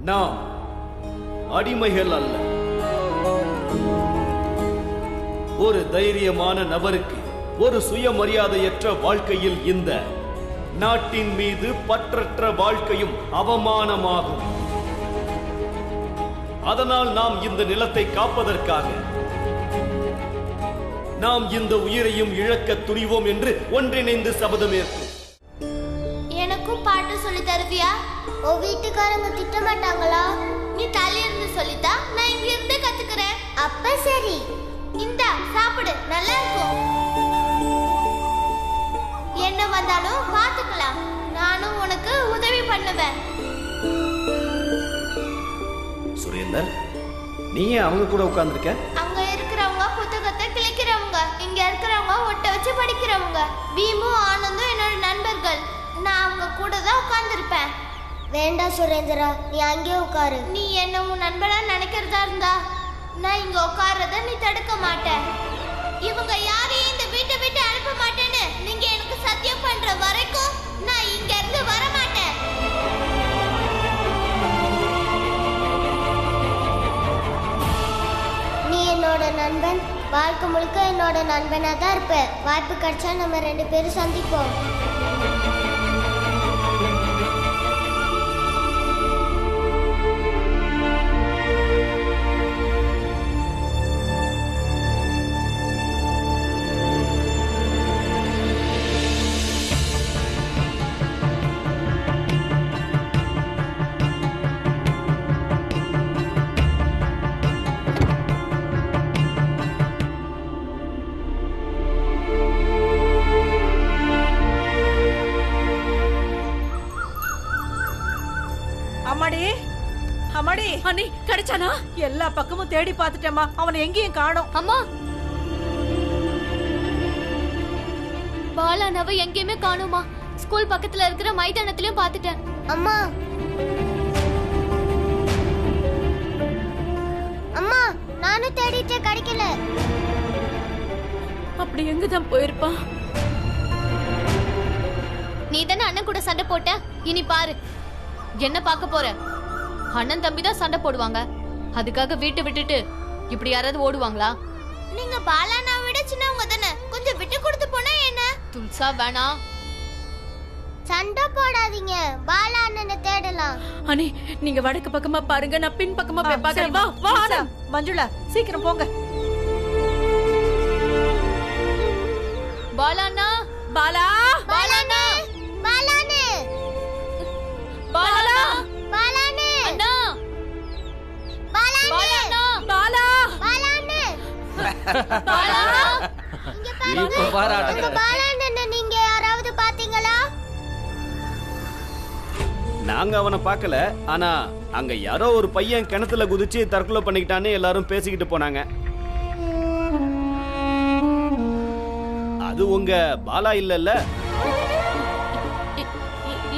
நாம் அடிமைகள் அல்ல. ஒரு தைரியமான நபருக்கு ஒரு சுயமரியாதையற்ற வாழ்க்கையில் இந்த நாட்டின் மீது பற்றற்ற வாழ்க்கையும் அவமானமாகும். அதனால் நாம் இந்த நிலத்தை காப்பதற்காக நாம் இந்த உயிரையும் இழக்க துணிவோம் என்று ஒன்றிணைந்து சபதமேற்போம். எனக்கும் பாட்டு சொல்லி தருவியா? ஓ வீட்டுக்காரங்க திட்ட மாட்டாங்களா? நீ தலையிருந்து சொல்லித்தா, நான் இங்க இருந்து கத்துக்கிறேன். அப்ப சரி, இந்தா சாப்பிடு, நல்லா இருக்கும். என்ன வந்தாலும் பாத்துக்கலாம், நானும் உனக்கு உதவி பண்ணுவேன். சுரேந்தர், நீ ஏன் அவங்க கூட உட்கார்ந்துருக்க? அங்க இருக்கிறவங்க புத்தகத்தை கிழிக்கிறவங்க, இங்க இருக்கிறவங்க ஒட்ட வச்சு படிக்கிறவங்க. பீமு ஆனந்தும் என்னோட நண்பர்கள். நான் அவங்க கூட தான் உட்கார்ந்துருப்பேன். வேண்டாம் சுரேந்திரா, நீ அங்கேயே உட்காரு. நீ என்ன உன் நண்பனா நினைக்கிறதா இருந்தா நான் இங்க உட்கார்றத நீ தடுக்க மாட்டேன். இவங்க யாரையும் இந்த வீட்டை விட்டு அனுப்ப மாட்டேன்னு நீங்க எனக்கு சத்தியம் பண்ற வரைக்கும் நான் இங்க இருந்து வர மாட்டேன். நீ என்னோட நண்பன், வாழ்க்கை முழுக்க என்னோட நண்பனா தான் இருப்ப. வாய்ப்பு கிடைச்சா நம்ம 2 பேரும் சந்திப்போம். அம்மாடி, அண்ணி கிடைச்சானா? எல்லா பக்கமும் தேடி பார்த்துட்டேம்மா, அவனை எங்கேயும் காணோம். அம்மா, பாலானவ எங்கேயுமே காணோமா? ஸ்கூல் பக்கத்துல இருக்கிற மைதானத்திலயும் பார்த்துட்டேன். அம்மா, அம்மா, நானும் தேடிட்டே கிடைக்கல. அப்படி எங்கதான் போயிருப்பான்? நீ தானே அண்ணன் கூட சண்டை போட்ட, இனி பாரு என்ன பார்க்க போற? அண்ணன் தம்பி தான் சண்டை போடுவாங்க, அதுக்காக வீட்டை விட்டுட்டு இப்படி யாராவது ஓடுவாங்களா? நீங்க பாலானா விட சின்னவங்க தானே, கொஞ்சம் விட்டு கொடுத்து போனா என்ன? துல்சா வேணாம், சண்டை போடாதீங்க, பாலா அண்ணனை தேடலாம். அண்ணி நீங்க வடக்கு பக்கமா பாருங்க, நான் பின் பக்கமா போய் பார்க்கறேன். வா வா மஞ்சுளா, சீக்கிரம் போங்க. பாலாண்ணா, பாலா, பாலாண்ணா, பாலானே, பாலா, பாலானே, அண்ணா, பாலானே, பாலாண்ணா, பாலா, பாலானே, பாலா. இங்க பாருங்க, உங்க பாலானே நீங்க யாராவது பாத்தீங்களா? நாங்க அவனை பார்க்கல, ஆனா அங்க யாரோ ஒரு பையன் கிணத்துல குதிச்சு தற்கொலை பண்ணிக்கிட்டான்னு எல்லாரும் பேசிக்கிட்டு போனாங்க. அது உங்க பாலா இல்லல்ல?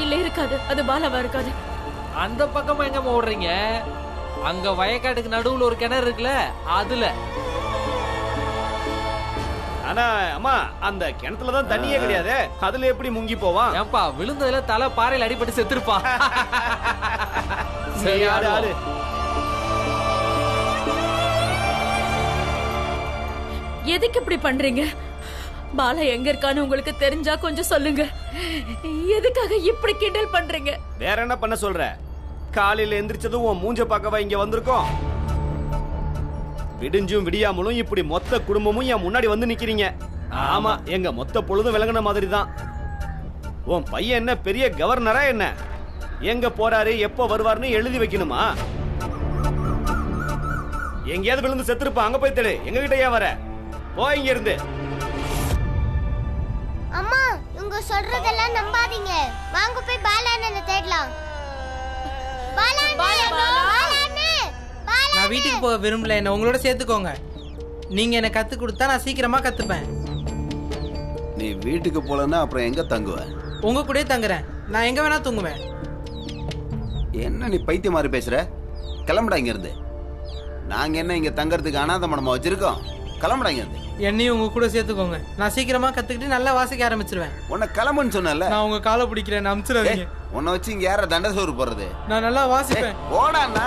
இல்ல இருக்காது, அது பாலாவா இருக்காது. அந்த பக்கமா எங்க ஓடுறீங்க? அங்க வயக்காட்டுக்கு நடுவுல ஒரு கிணறு இருக்குல்ல, அதுல. ஆனா அம்மா, அந்த கிணத்துல தான் தண்ணியே கிடையாது, அதுல எப்படி முங்கி போவான்? ஏன்பா, விழுந்ததுல தலை பாறையில் அடிபட்டு செத்துருப்பான். சரி, ஆடு. எதுக்கு இப்படி பண்றீங்க? பாலா எங்க இருக்கான்னு உங்களுக்கு தெரிஞ்சா கொஞ்சம் சொல்லுங்க. எதுக்காக இப்படி கிண்டல் பண்றீங்க? வேற என்ன பண்ண சொல்ற? காலையில எந்திரிச்சதும் உன் மூஞ்ச பார்க்கவா இங்க வந்திருக்கோம்? விடிஞ்சும் விடியாமலும் இப்படி மொத்த குடும்பமும் என் முன்னாடி வந்து நிக்கிறீங்க. ஆமா, எங்க மொத்த பொழுதும் விளங்கின மாதிரி தான். உன் பையன் என்ன பெரிய கவர்னரா என்ன? எங்க போறாரு, எப்ப வருவாருன்னு எழுதி வைக்கணுமா? எங்கேயாவது விழுந்து செத்துருப்பா, அங்க போய் தேடு. எங்க கிட்ட ஏன் வர? போ இங்க இருந்து. அம்மா, உங்க சொல்றதெல்லாம் நம்பாதீங்க, வாங்க போய் பாலா அண்ணனை தேடலாம். நான் வீட்டுக்கு போக விரும்பல, என்ன உங்களோட சேர்த்துக்கோங்க. நீங்க என்ன கத்து கொடுத்தா நான் சீக்கிரமா கத்துப்பேன். நீ வீட்டுக்கு போலன்னா அப்புறம் எங்க தங்குவ? உங்க கூடயே தங்குறேன், நான் எங்க வேணா தூங்குவேன். என்ன நீ பைத்திய மாதிரி பேசுற? கிளம்புடா இங்க இருந்து. நாங்க என்ன இங்க தங்கறதுக்கு அனாதை மடமா வச்சிருக்கோம்? கிளம்புடாங்க அந்த என்னையும் உங்க கூட சேர்த்துக்கோங்க. நான் சீக்கிரமா கத்துக்கிட்டு நல்லா வாசிக்க ஆரம்பிச்சிருவேன். உன்னை கிளம்புன்னு சொன்னல. நான் உங்க காலை பிடிக்கிறேன், அனுப்பிச்சிடாதீங்க. உன்னை வச்சு இங்க யார தண்டை சோறு போடுறது? நான் நல்லா வாசிப்பேன். ஓடாண்ணா.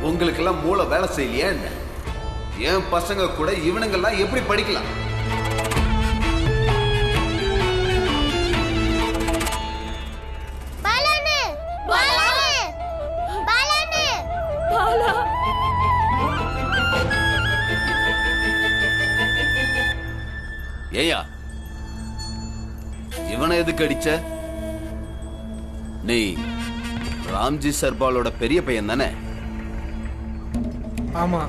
உங்களுக்கெல்லாம் மூளை வேலை செய்யலையா என்ன? என் பசங்க கூட இவனுங்கெல்லாம் எப்படி படிக்கலாம்? ஏயா இவனை எதுக்கு அடிச்ச? நீ ராம்ஜி சர்பாலோட பெரிய பையன் தானே? ஆமா.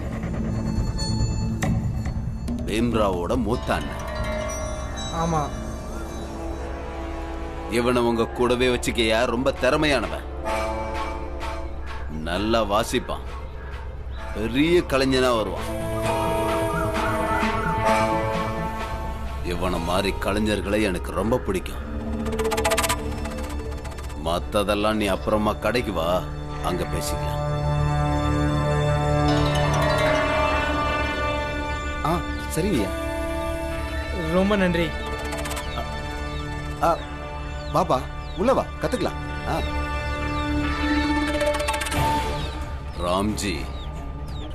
பீம்ராவோட மூத்த அண்ணன். ஆமா. இவனை உங்க கூடவே வச்சுக்கையா? ரொம்ப திறமையானவன், நல்லா வாசிப்பான், பெரிய கலைஞனா வருவான். இவனை மாதிரி கலைஞர்களை எனக்கு ரொம்ப பிடிக்கும். மத்ததெல்லாம் நீ அப்புறமா கடைக்கு வா, அங்க பேசிக்கலாம். சரிங்கய்யா. ரொம்ப நன்றி. பாபா உள்ள வா, கத்துக்கலாம். ராம்ஜி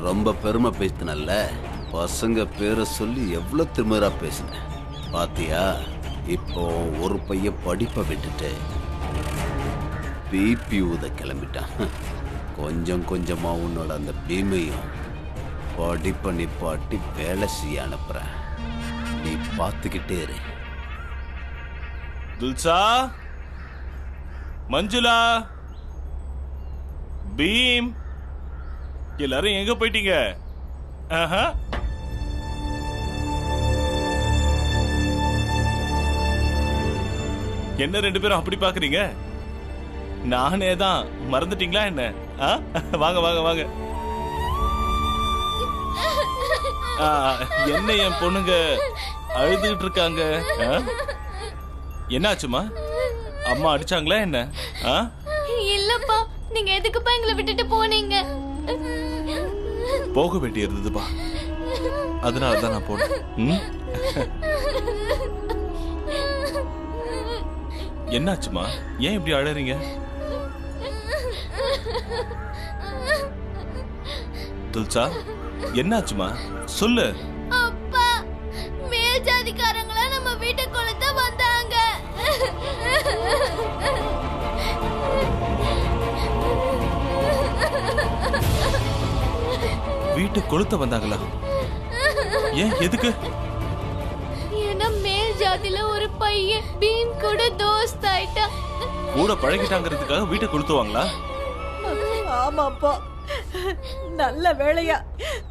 ரொம்ப பெருமை பேசினல்ல. பசங்க பேரை சொல்லி எவ்வளவு திமிரா பேசின பாத்தியா? இப்போ ஒரு பையன் படிப்பை விட்டுட்டு பிபி ஊத கிளம்பிட்டான். கொஞ்சம் கொஞ்சமா உன்னோட அந்த பீமையும் படிப்பை நிப்பாட்டி வேலை செய்ய அனுப்புறேன். நீ பார்த்துக்கிட்டே இரு. துல்சா, மஞ்சுளா, பீம், எல்லாரும் எங்க போயிட்டீங்க? என்ன ரெண்டு பேரும் அப்படி பாக்குறீங்க? நானே தான், மறந்துட்டீங்களா என்ன? வாங்க வாங்க வாங்க. என்ன என் பொண்ணுங்க அழுதுகிட்டு இருக்காங்க? என்னாச்சுமா? அம்மா அடிச்சாங்களா என்ன? இல்லப்பா, நீங்க எதுக்குப்பா எங்களை விட்டுட்டு போனீங்க? போக வேண்டி இருந்ததுப்பா, அதனாலதான் நான் போனேன். என்னாச்சுமா? ஏன் இப்படி அழறீங்க? துல்சா, என்னாச்சுமா? சொல்லு. அப்பா, மேல் ஜாதிக்காரங்களா நம்ம வீட்டுக்குள்ள தான் வந்தாங்க. வீட்டு கொளுத்த வந்தாங்களா? ஏன், எதுக்கு? ஏன்னா மேல் ஜாதியில ஒரு பையன் பீம் கூட தோஸ்த் ஆயிட்டா. கூட பழகிட்டாங்கிறதுக்காக வீட்டை கொளுத்துவாங்களா? ஆமாப்பா, நல்ல வேளையா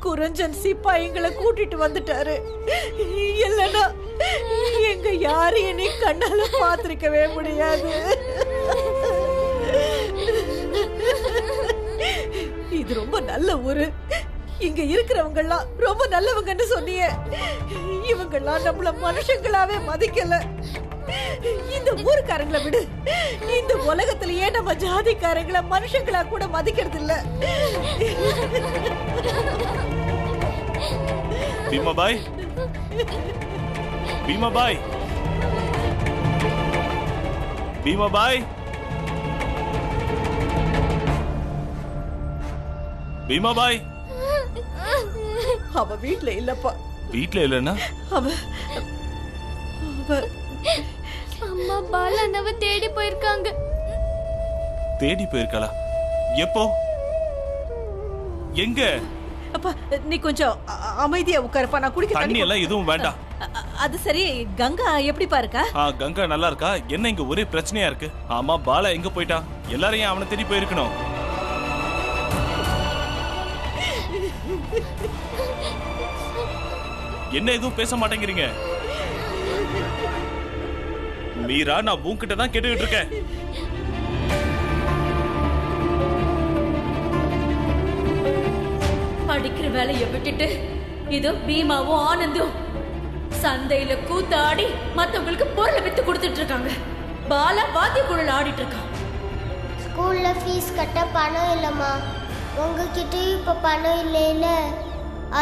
குரஞ்சன் சிப்பாய்களை கூட்டிட்டு வந்துட்டாரு. இல்லனா எங்க யாரையும் நீ கண்ணால பாத்திருக்கவே முடியாது. இது ரொம்ப நல்ல ஊரு. இங்க இருக்கிறவங்க எல்லாம் ரொம்ப நல்லவங்கன்னு சொன்னியே. இவங்க எல்லாம் நம்மள மனுஷங்களாவே மதிக்கல. இந்த ஊருக்காரங்களை விடு, இந்த உலகத்திலேயே நம்ம ஜாதிக்காரங்களை மனுஷங்களா கூட மதிக்கிறது இல்ல. பீமாபாய், பீமாபாய், பீமாபாய், பீமாபாய். அவ வீட்ல இல்லப்பா. வீட்ல இல்லன்னா? அவ அம்மா பாலாண்ணாவ தேடி போயிருக்காங்க. தேடி போயிருக்காளா? எப்போ? எங்க? அப்பா, நீ கொஞ்சம் அமைதியா உட்காருப்பா. நான் குடிக்க தண்ணி எல்லாம் எதுவும் வேண்டாம். அது சரி, கங்கா எப்படி பாருக்கா? கங்கா நல்லா இருக்கா? என்ன இங்க ஒரே பிரச்சனையா இருக்கு? ஆமா, பாலா எங்க போயிட்டா? எல்லாரையும் அவனை தேடி போயிருக்கணும். என்ன எதுவும் பேச மாட்டேங்கிறீங்க? மீரா, நான் உன்கிட்ட தான் கேட்டுக்கிட்டு இருக்கேன். படிக்கிற வேலையை விட்டுட்டு இது பீமாவும் ஆனந்தும் சந்தையில கூத்தாடி மத்தவங்களுக்கு பொருளை வித்து கொடுத்துட்டு இருக்காங்க. பாலா வாத்திய குழல் ஆடிட்டு இருக்கான். ஸ்கூல்ல ஃபீஸ் கட்ட பணம் இல்லம்மா. உங்ககிட்ட இப்ப பணம் இல்லைல,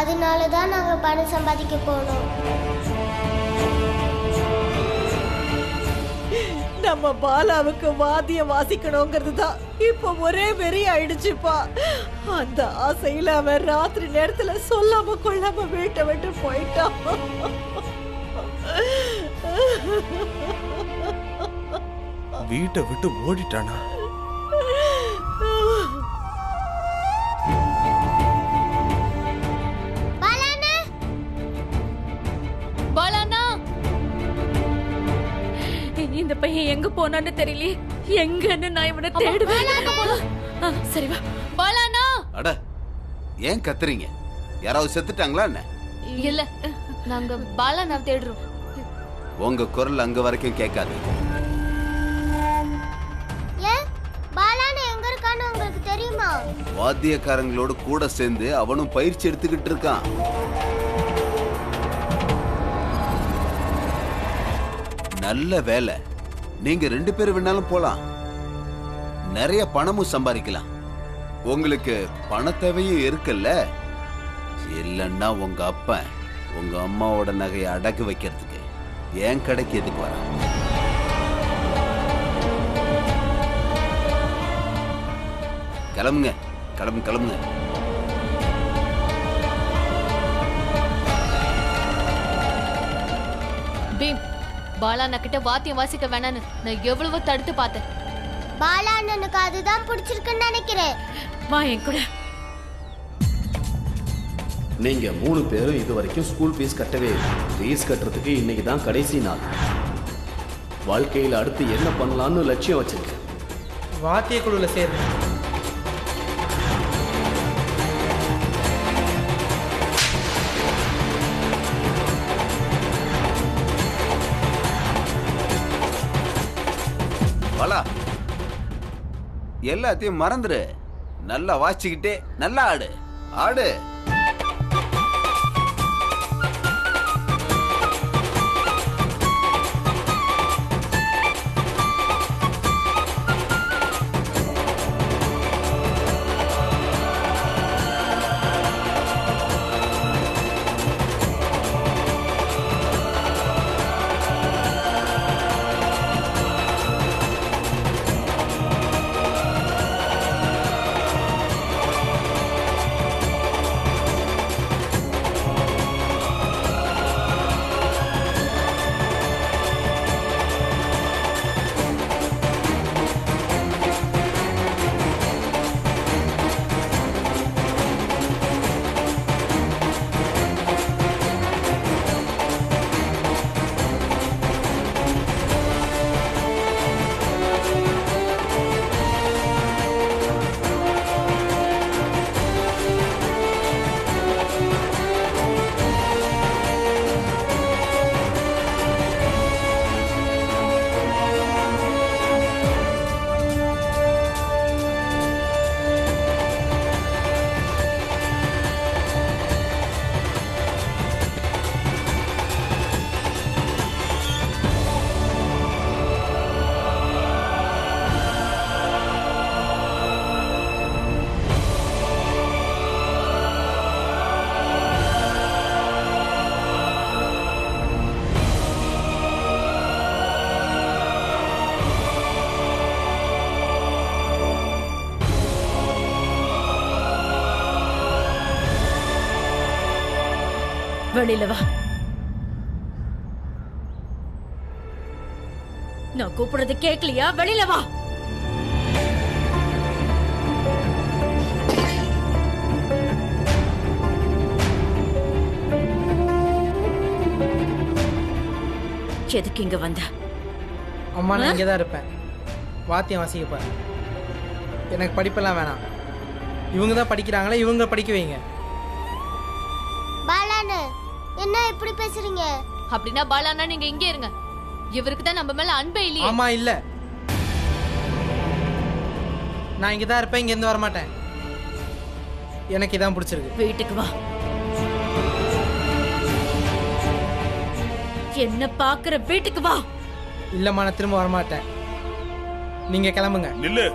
அதனால தான் நாங்க பணம் சம்பாதிக்க போனோம். நம்ம பாலாவுக்கு வாத்தியம் வாசிக்கணுங்கிறது தான் இப்ப ஒரே வெறி ஆயிடுச்சுப்பா. அந்த ஆசையில அவன் ராத்திரி நேரத்துல சொல்லாம கொள்ளாம வீட்டை விட்டு போயிட்டான். வீட்டை விட்டு ஓடிட்டானா? பாலாண்ணா, இந்த பையன் எங்க போனான்னு தெரியலையே. எங்கன்னு நான் இவனை தேடுவேன். சரி வா. பாலாண்ணா. அட ஏன் கத்துறீங்க? யாராவது செத்துட்டாங்களா என்ன? இல்ல, நாங்க பாலாண்ணா தேடுறோம். உங்க குரல் அங்க வரைக்கும் கேட்காது. ஏன் பாலான்னு எங்க இருக்கான்னு உங்களுக்கு தெரியுமா? வாத்தியக்காரங்களோட கூட சேர்ந்து அவனும் பயிற்சி எடுத்துக்கிட்டு இருக்கான். நல்ல வேலை. நீங்க 2 பேரும் வேணாலும் போலாம். நிறைய பணமும் சம்பாதிக்கலாம். உங்களுக்கு பண தேவையும் இருக்குல்ல. இல்லன்னா உங்க அப்பன் உங்க அம்மாவோட நகையை அடகு வைக்கிறதுக்கு என் கடைக்கு எதுக்கு வர? கிளம்புங்க, கிளம்புங்க. பீம், பாலாண்ணா கிட்ட வாத்தியம் வாசிக்க வேணான்னு நான் எவ்வளவோ தடுத்து பார்த்தேன். பாலா அண்ணனுக்கு அதுதான் பிடிச்சிருக்குன்னு நினைக்கிறேன். வா என் கூட. நீங்க 3 பேரும் இது வரைக்கும் ஸ்கூல் ஃபீஸ் கட்டவே இல்லை. ஃபீஸ் கட்டுறதுக்கு இன்னைக்கு தான் கடைசி நாள். வாழ்க்கையில் அடுத்து என்ன பண்ணலாம்னு லட்சியம் வச்சிருக்கேன். வாத்திய குழுவில் சேருங்க. பாலா, எல்லாத்தையும் மறந்துரு. நல்லா வாசிக்கிட்டே நல்லா ஆடு. வெளியில வா. நான் கூப்பிடுறது கேட்கலையா? வெளியில வா. எதுக்கு இங்க வந்த? அம்மா, நான் இங்கே தான் இருப்பேன். வாத்தியம் வாசிக்கப்பேன். எனக்கு படிப்பெல்லாம் வேணாம். இவங்க தான் படிக்கிறாங்களே, இவங்க படிக்க வைங்க. பாலாண்ணே, என்ன இப்படி பேசுறீங்க? அப்படின்னா பாலாண்ணா நீங்க இங்கே இருங்க. இவருக்கு தான் நம்ம மேல அன்பே இல்லையே. ஆமா, இல்ல. நான் இங்கே தான் இருப்பேன், இங்கேருந்து வரமாட்டேன். எனக்கு இதான் பிடிச்சிருக்கு. வீட்டுக்கு வா. என்ன பாக்குற வீட்டுக்கு வா. இல்லம்மா நான் திரும்ப வரமாட்டேன். நீங்க கிளம்புங்க. நில்லு.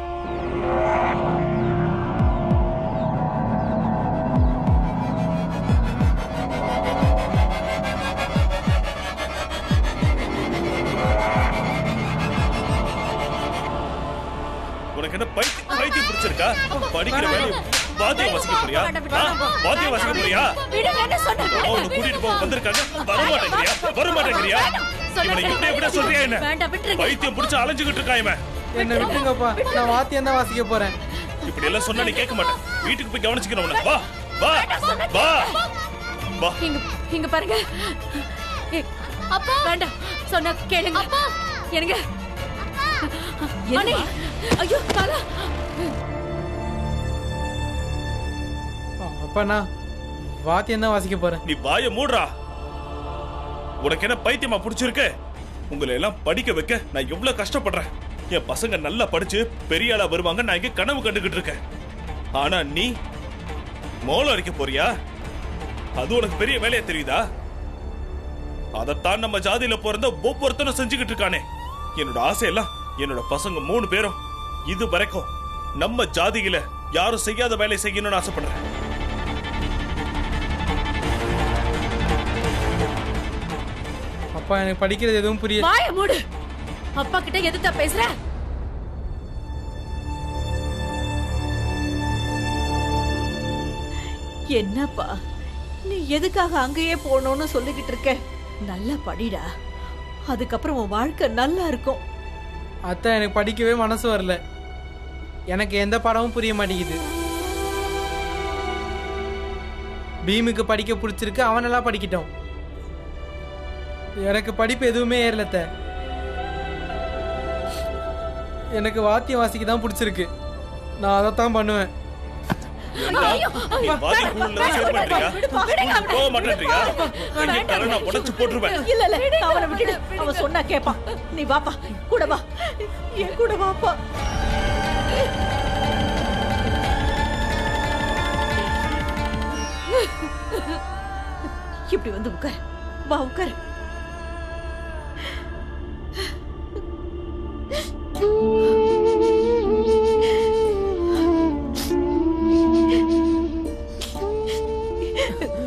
உனக்கு என்ன பைத்தியம் பிடிச்சிருக்கா? படிக்கிற வேலை வாத்தியம் வாசிக்க போறியா? வாத்தியம் வாசிக்க போறியா? அவனை கூட்டிட்டு போக வந்திருக்காங்க. வரமாட்டேங்கிறியா? இவனை இப்படியே விட சொல்றியா என்ன? பைத்தியம் பிடிச்சு அலைஞ்சுகிட்டு இருக்கா இவன். என்ன விட்டுங்கப்பா, நான் வாத்தியம் தான் வாசிக்க போறேன். இப்படி எல்லாம் சொன்னா நீ கேட்க மாட்டேன். வீட்டுக்கு போய் கவனிச்சுக்கிறேன் உன்னை. வா வா வா வா. இங்க பாருங்க. அப்பா வேண்டாம் சொன்னா கேளுங்க. அப்பா எனக்கு ஐயோ பாலா. அப்பா நான் வாத்தியம் தான் வாசிக்க போறேன். நீ வாயை மூடுறா. உனக்கு என்ன பைத்தியமா பிடிச்சிருக்கு? உங்களை எல்லாம் படிக்க வைக்க நான் எவ்வளவு கஷ்டப்படுறேன். என் பசங்க நல்லா படிச்சு பெரிய ஆளா வருவாங்க நான் இங்க கனவு கண்டுகிட்டு இருக்கேன். ஆனா நீ மோளம் அடிக்க போறியா? அது உனக்கு பெரிய வேலையா தெரியுதா? அதைத்தான் நம்ம ஜாதியில பிறந்த ஒவ்வொருத்தனும் செஞ்சுக்கிட்டு இருக்கானே. என்னோட ஆசையெல்லாம் என்னோட பசங்க 3 பேரும் இது வரைக்கும் நம்ம ஜாதியில யாரும் செய்யாத வேலை செய்யணும்னு ஆசைப்படுறேன். அப்பா எனக்கு படிக்கிறது எதுவும் புரியல. வாயை மூடு. அப்பா கிட்ட எதுதா பேசுற? என்னப்பா நீ எதுக்காக அங்கேயே போகணும்னு சொல்லிக்கிட்டு இருக்க? நல்லா படிடா, அதுக்கப்புறம் உன் வாழ்க்கை நல்லா இருக்கும். அத்தை எனக்கு படிக்கவே மனசு வரல. எனக்கு எந்த பாடமும் புரிய மாட்டேங்குது. பீமுக்கு படிக்க பிடிச்சிருக்கு, அவனெல்லாம் படிக்கட்டும். எனக்கு படிப்பு எதுவுமே ஏறலத்த. எனக்கு வாத்தியம் வாசிக்க தான் பிடிச்சிருக்கு. நான் அதைத்தான் பண்ணுவேன். அவனை விட்டுடு, அவன் சொன்னா கேப்பான். நீ வாப்பா, கூட வா, என் கூட வாப்பா. இப்படி வந்து உட்கார். வா உட்கார்.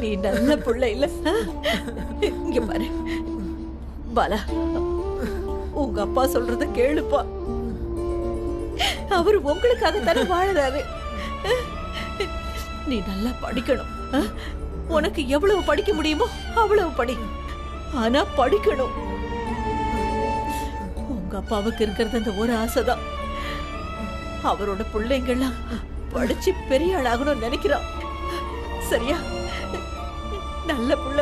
நீ நல்ல புள்ள இல்ல? இங்க பாரு பாலா, உங்க அப்பா சொல்றத கேளுப்பா. அவர் உங்களுக்காக தானே வாழறாரு. நீ நல்லா படிக்கணும். உனக்கு எவ்வளவு படிக்க முடியுமோ அவ்வளவு படி. ஆனா படிக்கணும். உங்க அப்பாவுக்கு இருக்கிறது அந்த ஒரு ஆசைதான். அவரோட பிள்ளைங்கெல்லாம் படிச்சு பெரிய ஆளாகணும்னு நினைக்கிறான். சரியா? நல்ல புள்ள.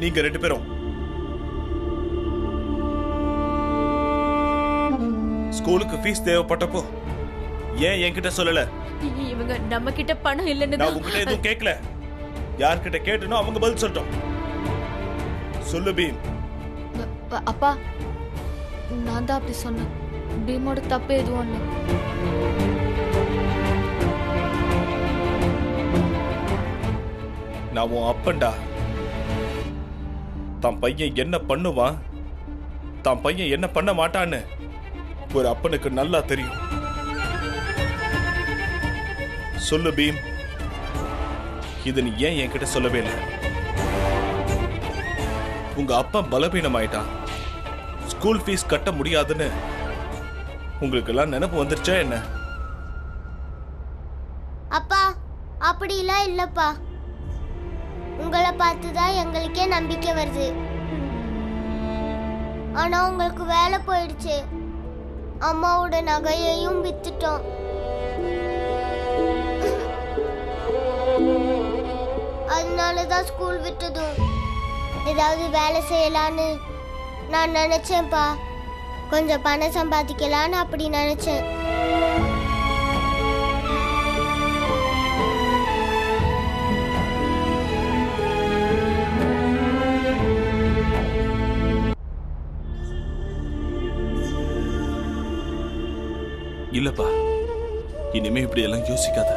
நீங்க 2 பேரும் ஸ்கூலுக்கு ஃபீஸ் தேவைப்பட்டப்போ ஏன் என்கிட்ட சொல்லல? இவங்க நம்ம கிட்ட பணம் இல்லன்னு நான் உங்ககிட்ட எதுவும் கேட்கல. யார்கிட்ட கேட்டனோ அவங்க பதில் சொல்லட்டும். சொல்லு பீம். அப்பா நான் தான் அப்படி சொன்னேன். பீமோட தப்பு எதுவும் இல்லை. நான் உன் அப்பன்டா. தான் பையன் என்ன பண்ணுவான், தான் பையன் என்ன பண்ண மாட்டான்னு ஒரு அப்பனுக்கு நல்லா தெரியும். சொல்லு பீம், இது நீ ஏன் என்கிட்ட சொல்லவே இல்லை? உங்க அப்பா பலவீனம் ஆயிட்டான், ஸ்கூல் ஃபீஸ் கட்ட முடியாதுன்னு உங்களுக்கு எல்லாம் நினைப்பு வந்துருச்சா என்ன? அப்பா அப்படிலாம் இல்லப்பா. உங்களை பார்த்துதான் எங்களுக்கே நம்பிக்கை வருது. ஆனா உங்களுக்கு வேலை போயிடுச்சு. அம்மாவோட நகையையும் வித்துட்டோம். அதனாலதான் ஸ்கூல் விட்டதும் ஏதாவது வேலை செய்யலான்னு நான் நினைச்சேன்ப்பா. கொஞ்சம் பணம் சம்பாதிக்கலான்னு அப்படி நினைச்சேன். இல்லப்பா, இனிமே இப்படி எல்லாம் யோசிக்காத.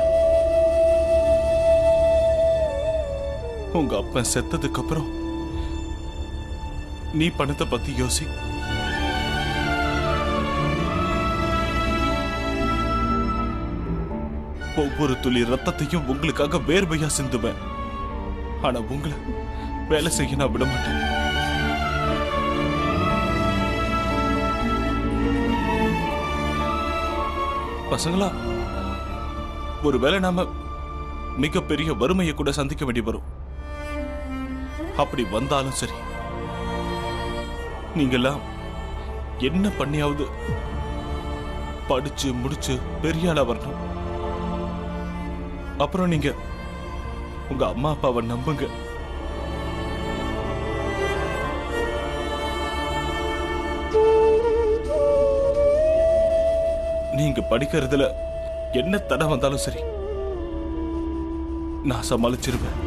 உங்க அப்பன் செத்ததுக்கு அப்புறம் நீ பணத்தை பத்தி யோசி. ஒவ்வொரு துளி ரத்தத்தையும் உங்களுக்காக வேர்வையா சிந்துவேன். ஆனா உங்களை வேலை செய்ய நான் விட மாட்டேன். பசங்களா, ஒருவேளை நாம மிகப்பெரிய வறுமையை கூட சந்திக்க வேண்டி வரும். அப்படி வந்தாலும் சரி, நீங்கெல்லாம் என்ன பண்ணியாவது படிச்சு முடிச்சு பெரிய ஆளா வரணும். அப்புறம் நீங்க உங்க அம்மா அப்பாவை நம்புங்க. நீங்க படிக்கிறதுல என்ன தடை வந்தாலும் சரி, நான் சமாளிச்சிருவேன்.